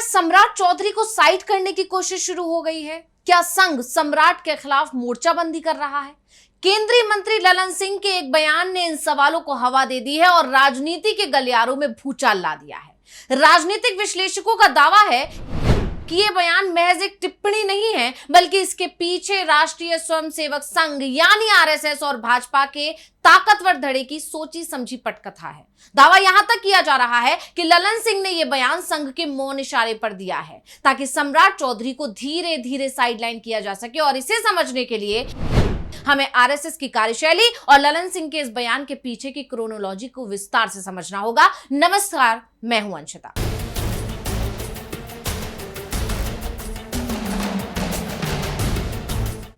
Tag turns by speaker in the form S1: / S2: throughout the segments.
S1: सम्राट चौधरी को साइड करने की कोशिश शुरू हो गई है? क्या संघ सम्राट के खिलाफ मोर्चाबंदी कर रहा है? केंद्रीय मंत्री ललन सिंह के एक बयान ने इन सवालों को हवा दे दी है और राजनीति के गलियारों में भूचाल ला दिया है। राजनीतिक विश्लेषकों का दावा है कि ये बयान महज एक टिप्पणी नहीं है, बल्कि इसके पीछे राष्ट्रीय स्वयंसेवक संघ यानी आरएसएस और भाजपा के ताकतवर धड़े की सोची समझी पटकथा है। दावा यहां तक किया जा रहा है कि ललन सिंह ने यह बयान संघ के मौन इशारे पर दिया है ताकि सम्राट चौधरी को धीरे धीरे साइडलाइन किया जा सके। और इसे समझने के लिए हमें आरएसएस की कार्यशैली और ललन सिंह के इस बयान के पीछे की क्रोनोलॉजी को विस्तार से समझना होगा। नमस्कार, मैं हूं अंशिता।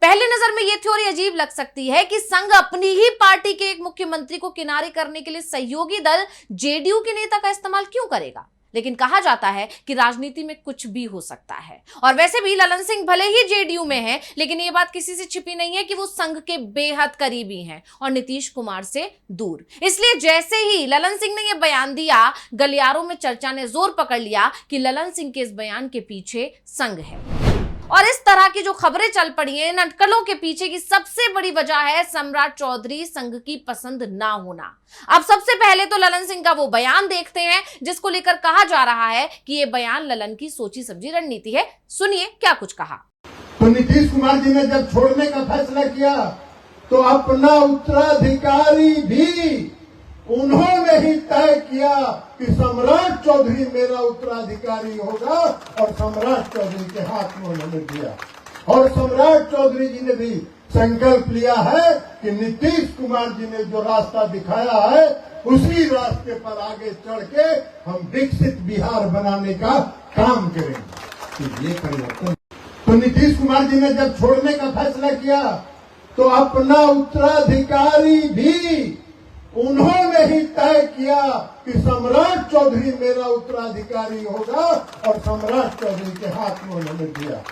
S1: पहले नजर में यह थ्योरी अजीब लग सकती है कि संघ अपनी ही पार्टी के एक मुख्यमंत्री को किनारे करने के लिए सहयोगी दल जेडीयू के नेता का इस्तेमाल क्यों करेगा। लेकिन कहा जाता है कि राजनीति में कुछ भी हो सकता है। और वैसे भी ललन सिंह भले ही जेडीयू में है, लेकिन यह बात किसी से छिपी नहीं है कि वो संघ के बेहद करीबी हैं और नीतीश कुमार से दूर। इसलिए जैसे ही ललन सिंह ने यह बयान दिया, गलियारों में चर्चा ने जोर पकड़ लिया कि ललन सिंह के इस बयान के पीछे संघ है। और इस तरह की जो खबरें चल पड़ी हैं, इन अटकलों के पीछे की सबसे बड़ी वजह है सम्राट चौधरी संघ की पसंद ना होना। अब सबसे पहले तो ललन सिंह का वो बयान देखते हैं जिसको लेकर कहा जा रहा है कि ये बयान ललन की सोची समझी रणनीति है। सुनिए क्या कुछ कहा।
S2: तो नीतीश कुमार जी ने जब छोड़ने का फैसला किया तो अपना उत्तराधिकारी भी उन्होंने ही तय किया कि सम्राट चौधरी मेरा उत्तराधिकारी होगा और सम्राट चौधरी के हाथ में उन्होंने दिया। और सम्राट चौधरी जी ने भी संकल्प लिया है कि नीतीश कुमार जी ने जो रास्ता दिखाया है उसी रास्ते पर आगे चढ़ के हम विकसित बिहार बनाने का काम करेंगे। तो ये परिवर्तन। तो नीतीश कुमार जी ने जब छोड़ने का फैसला किया तो अपना उत्तराधिकारी भी उन्होंने ही तय किया कि सम्राट चौधरी मेरा उत्तराधिकारी होगा और सम्राट चौधरी के हाथ में उन्होंने दिया।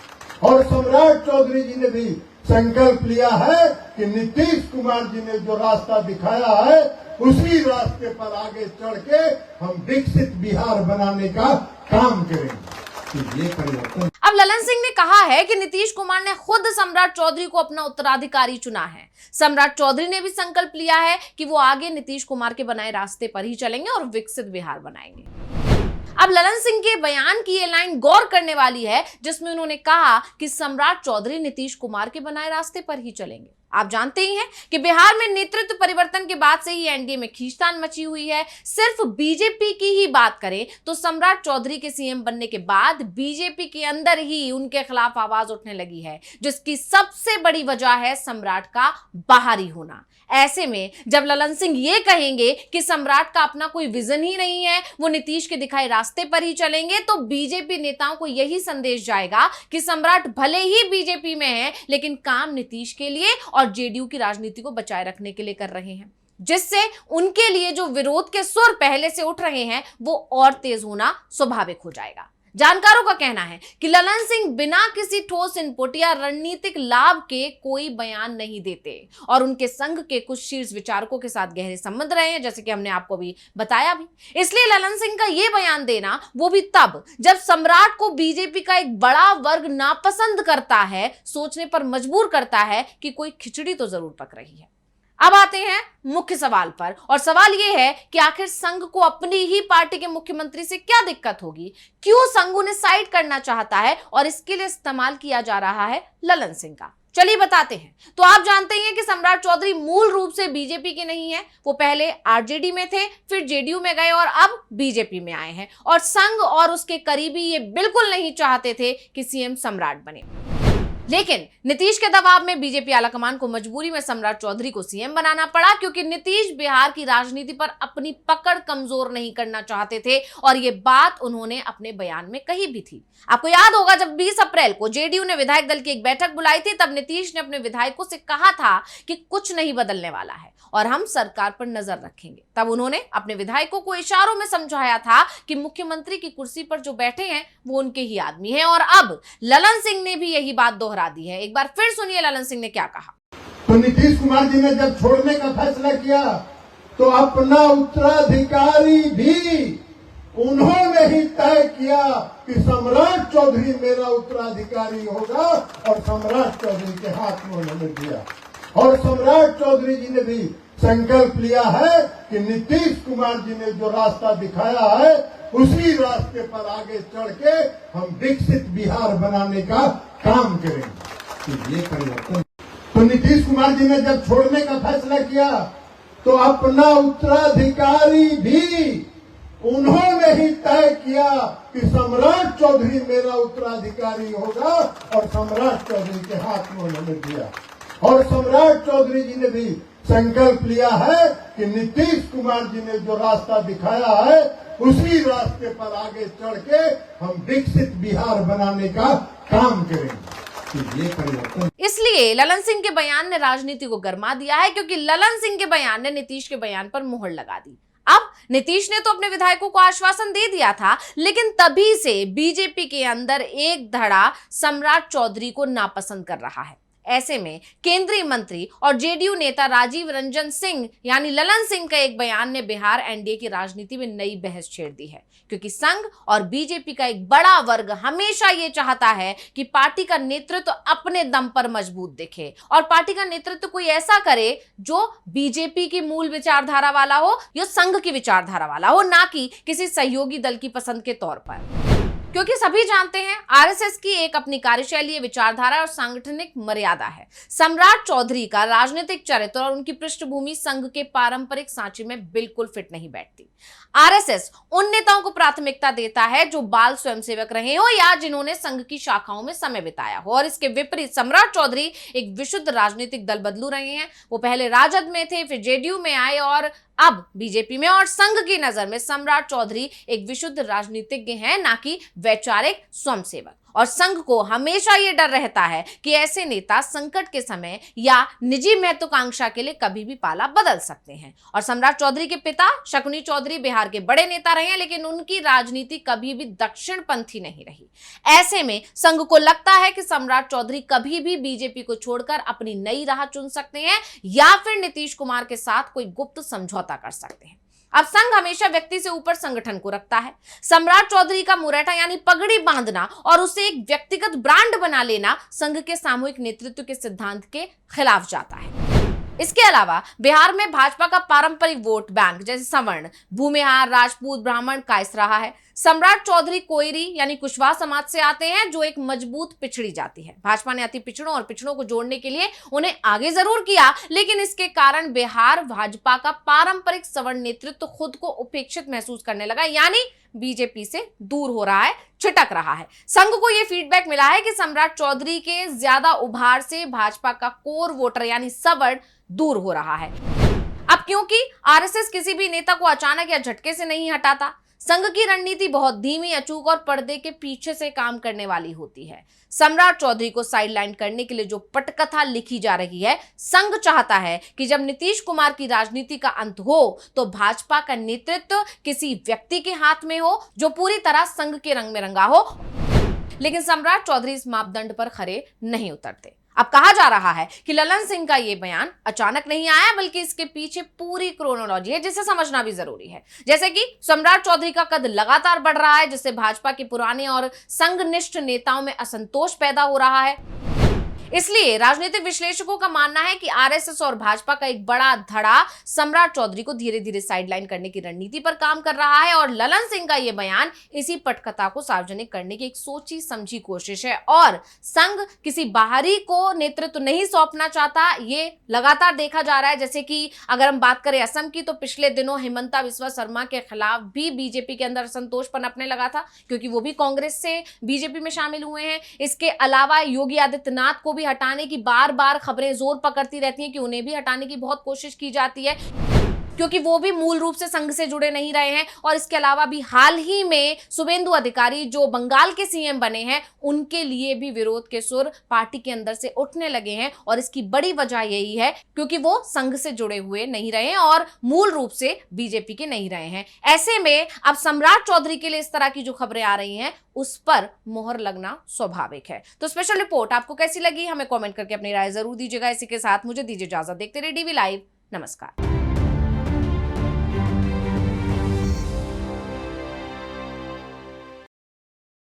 S2: और सम्राट चौधरी जी ने भी संकल्प लिया है कि नीतीश कुमार जी ने जो रास्ता दिखाया है उसी रास्ते पर आगे चढ़ के हम विकसित बिहार बनाने का काम करेंगे। ये परिवर्तन।
S1: अब ललन सिंह ने कहा है कि नीतीश कुमार ने खुद सम्राट चौधरी को अपना उत्तराधिकारी चुना है। सम्राट चौधरी ने भी संकल्प लिया है कि वो आगे नीतीश कुमार के बनाए रास्ते पर ही चलेंगे और विकसित बिहार बनाएंगे। अब ललन सिंह के बयान की ये लाइन गौर करने वाली है जिसमें उन्होंने कहा कि सम्राट चौधरी नीतीश कुमार के बनाए रास्ते पर ही चलेंगे। आप जानते ही हैं कि बिहार में नेतृत्व परिवर्तन के बाद से ही एनडीए में खींचतान मची हुई है। सिर्फ बीजेपी की ही बात करें तो सम्राट चौधरी के सीएम बनने के बाद बीजेपी के अंदर ही उनके खिलाफ आवाज उठने लगी है, जिसकी सबसे बड़ी वजह है सम्राट का बाहरी होना। ऐसे में जब ललन सिंह ये कहेंगे कि सम्राट का अपना कोई विजन ही नहीं है, वो नीतीश के दिखाए रास्ते पर ही चलेंगे, तो बीजेपी नेताओं को यही संदेश जाएगा कि सम्राट भले ही बीजेपी में है, लेकिन काम नीतीश के लिए और जेडीयू की राजनीति को बचाए रखने के लिए कर रहे हैं, जिससे उनके लिए जो विरोध के सुर पहले से उठ रहे हैं वो और तेज होना स्वाभाविक हो जाएगा। जानकारों का कहना है कि ललन सिंह बिना किसी ठोस इनपुट या रणनीतिक लाभ के कोई बयान नहीं देते और उनके संघ के कुछ शीर्ष विचारकों के साथ गहरे संबंध रहे हैं, जैसे कि हमने आपको भी बताया भी। इसलिए ललन सिंह का यह बयान देना, वो भी तब जब सम्राट को बीजेपी का एक बड़ा वर्ग नापसंद करता है, सोचने पर मजबूर करता है कि कोई खिचड़ी तो जरूर पक रही है। अब आते हैं मुख्य सवाल पर, और सवाल यह है कि आखिर संघ को अपनी ही पार्टी के मुख्यमंत्री से क्या दिक्कत होगी, क्यों संघ उन्हें साइड करना चाहता है और इसके लिए इस्तेमाल किया जा रहा है ललन सिंह का। चलिए बताते हैं। तो आप जानते हैं कि सम्राट चौधरी मूल रूप से बीजेपी के नहीं है। वो पहले आरजेडी में थे, फिर जेडीयू में गए और अब बीजेपी में आए हैं। और संघ और उसके करीबी ये बिल्कुल नहीं चाहते थे कि सीएम सम्राट बने, लेकिन नीतीश के दबाव में बीजेपी आलाकमान को मजबूरी में सम्राट चौधरी को सीएम बनाना पड़ा, क्योंकि नीतीश बिहार की राजनीति पर अपनी पकड़ कमजोर नहीं करना चाहते थे और ये बात उन्होंने अपने बयान में कही भी थी। आपको याद होगा जब 20 अप्रैल को जेडीयू ने विधायक दल की एक बैठक बुलाई थी, तब नीतीश ने अपने विधायकों से कहा था कि कुछ नहीं बदलने वाला है और हम सरकार पर नजर रखेंगे। तब उन्होंने अपने विधायकों को इशारों में समझाया था कि मुख्यमंत्री की कुर्सी पर जो बैठे हैं वो उनके ही आदमी हैं। और अब ललन सिंह ने भी यही बात दोहरा दी है। एक बार फिर सुनिए ललन सिंह ने क्या कहा।
S2: तो नीतीश कुमार जी ने जब छोड़ने का फैसला किया तो अपना उत्तराधिकारी भी उन्होंने ही तय किया कि सम्राट चौधरी मेरा उत्तराधिकारी होगा और सम्राट चौधरी के हाथ में उन्होंने दिया। और सम्राट चौधरी जी ने भी संकल्प लिया है कि नीतीश कुमार जी ने जो रास्ता दिखाया है उसी रास्ते पर आगे चढ़ के हम विकसित बिहार बनाने का काम करेंगे। तो ये परिवर्तन, तो नीतीश कुमार जी ने जब छोड़ने का फैसला किया तो अपना उत्तराधिकारी भी उन्होंने ही तय किया कि सम्राट चौधरी मेरा उत्तराधिकारी होगा और सम्राट चौधरी के हाथ में उन्होंने दिया। और सम्राट चौधरी जी ने भी संकल्प लिया है कि नीतीश कुमार जी ने जो रास्ता दिखाया है उसी रास्ते पर आगे चढ़ के हम विकसित बिहार बनाने का काम करेंगे। तो ये परिवर्तन,
S1: इसलिए ललन सिंह के बयान ने राजनीति को गरमा दिया है, क्योंकि ललन सिंह के बयान ने नीतीश के बयान पर मुहर लगा दी। अब नीतीश ने तो अपने विधायकों को आश्वासन दे दिया था, लेकिन तभी से बीजेपी के अंदर एक धड़ा सम्राट चौधरी को नापसंद कर रहा है। ऐसे में केंद्रीय मंत्री और जेडीयू नेता राजीव रंजन सिंह यानी ललन सिंह का एक बयान ने बिहार एनडीए की राजनीति में नई बहस छेड़ दी है, क्योंकि संघ और बीजेपी का एक बड़ा वर्ग हमेशा ये चाहता है कि पार्टी का नेतृत्व अपने दम पर मजबूत दिखे और पार्टी का नेतृत्व कोई ऐसा करे जो बीजेपी की मूल विचारधारा वाला हो या संघ की विचारधारा वाला हो, ना कि किसी सहयोगी दल की पसंद के तौर पर। क्योंकि सभी जानते हैं आरएसएस की एक अपनी कार्यशैली, विचारधारा और सांगठनिक मर्यादा है। सम्राट चौधरी का राजनीतिक चरित्र और उनकी पृष्ठभूमि संघ के पारंपरिक सांचे में बिल्कुल फिट नहीं बैठती। आरएसएस उन नेताओं को प्राथमिकता देता है जो बाल स्वयंसेवक रहे हो या जिन्होंने संघ की शाखाओं में समय बिताया हो, और इसके विपरीत सम्राट चौधरी एक विशुद्ध राजनीतिक दल बदलू रहे हैं। वो पहले राजद में थे, फिर जेडीयू में आए और अब बीजेपी में, और संघ की नजर में सम्राट चौधरी एक विशुद्ध राजनीतिज्ञ हैं, ना कि वैचारिक स्वयंसेवक। और संघ को हमेशा यह डर रहता है कि ऐसे नेता संकट के समय या निजी महत्वाकांक्षा के लिए कभी भी पाला बदल सकते हैं। और सम्राट चौधरी के पिता शकुनी चौधरी बिहार के बड़े नेता रहे हैं, लेकिन उनकी राजनीति कभी भी दक्षिणपंथी नहीं रही। ऐसे में संघ को लगता है कि सम्राट चौधरी कभी भी बीजेपी को छोड़कर अपनी नई राह चुन सकते हैं या फिर नीतीश कुमार के साथ कोई गुप्त समझौता कर सकते हैं। अब संघ हमेशा व्यक्ति से ऊपर संगठन को रखता है। सम्राट चौधरी का मुरेठा यानी पगड़ी बांधना और उसे एक व्यक्तिगत ब्रांड बना लेना संघ के सामूहिक नेतृत्व के सिद्धांत के खिलाफ जाता है। इसके अलावा बिहार में भाजपा का पारंपरिक वोट बैंक जैसे सवर्ण, भूमिहार, राजपूत, ब्राह्मण कायस रहा है। सम्राट चौधरी कोयरी यानी कुशवाहा समाज से आते हैं, जो एक मजबूत पिछड़ी जाति है। भाजपा ने अति पिछड़ों और पिछड़ों को जोड़ने के लिए उन्हें आगे जरूर किया, लेकिन इसके कारण बिहार भाजपा का पारंपरिक सवर्ण नेतृत्व खुद को उपेक्षित महसूस करने लगा, यानी बीजेपी से दूर हो रहा है, छिटक रहा है। संघ को यह फीडबैक मिला है कि सम्राट चौधरी के ज्यादा उभार से भाजपा का कोर वोटर यानी सवर्ण दूर हो रहा है। अब क्योंकि आरएसएस किसी भी नेता को अचानक या झटके से नहीं हटाता, संघ की रणनीति बहुत धीमी, अचूक और पर्दे के पीछे से काम करने वाली होती है। सम्राट चौधरी को साइडलाइन करने के लिए जो पटकथा लिखी जा रही है, संघ चाहता है कि जब नीतीश कुमार की राजनीति का अंत हो तो भाजपा का नेतृत्व किसी व्यक्ति के हाथ में हो जो पूरी तरह संघ के रंग में रंगा हो। लेकिन सम्राट चौधरी इस मापदंड पर खरे नहीं उतरते। अब कहा जा रहा है कि ललन सिंह का यह बयान अचानक नहीं आया, बल्कि इसके पीछे पूरी क्रोनोलॉजी है, जिसे समझना भी जरूरी है। जैसे कि सम्राट चौधरी का कद लगातार बढ़ रहा है, जिससे भाजपा के पुराने और संघनिष्ठ नेताओं में असंतोष पैदा हो रहा है। इसलिए राजनीतिक विश्लेषकों का मानना है कि आरएसएस और भाजपा का एक बड़ा धड़ा सम्राट चौधरी को धीरे धीरे साइडलाइन करने की रणनीति पर काम कर रहा है, और ललन सिंह का यह बयान इसी पटकथा को सार्वजनिक करने की एक सोची समझी कोशिश है। और संघ किसी बाहरी को नेतृत्व नहीं सौंपना चाहता, ये लगातार देखा जा रहा है। जैसे कि अगर हम बात करें असम की, तो पिछले दिनों हिमंता बिस्वा शर्मा के खिलाफ भी बीजेपी के अंदर असंतोष पनपने लगा था, क्योंकि वो भी कांग्रेस से बीजेपी में शामिल हुए हैं। इसके अलावा योगी आदित्यनाथ को भी हटाने की बार बार खबरें जोर पकड़ती रहती हैं कि उन्हें भी हटाने की बहुत कोशिश की जाती है, क्योंकि वो भी मूल रूप से संघ से जुड़े नहीं रहे हैं। और इसके अलावा भी हाल ही में शुभेंदु अधिकारी जो बंगाल के सीएम बने हैं, उनके लिए भी विरोध के सुर पार्टी के अंदर से उठने लगे हैं। और इसकी बड़ी वजह यही है क्योंकि वो संघ से जुड़े हुए नहीं रहे हैं और मूल रूप से बीजेपी के नहीं रहे हैं। ऐसे में अब सम्राट चौधरी के लिए इस तरह की जो खबरें आ रही हैं, उस पर मोहर लगना स्वाभाविक है। तो स्पेशल रिपोर्ट आपको कैसी लगी, हमें कमेंट करके अपनी राय जरूर दीजिएगा। इसी के साथ मुझे दीजिए इजाजत। देखते रहिए डीवी लाइव। नमस्कार।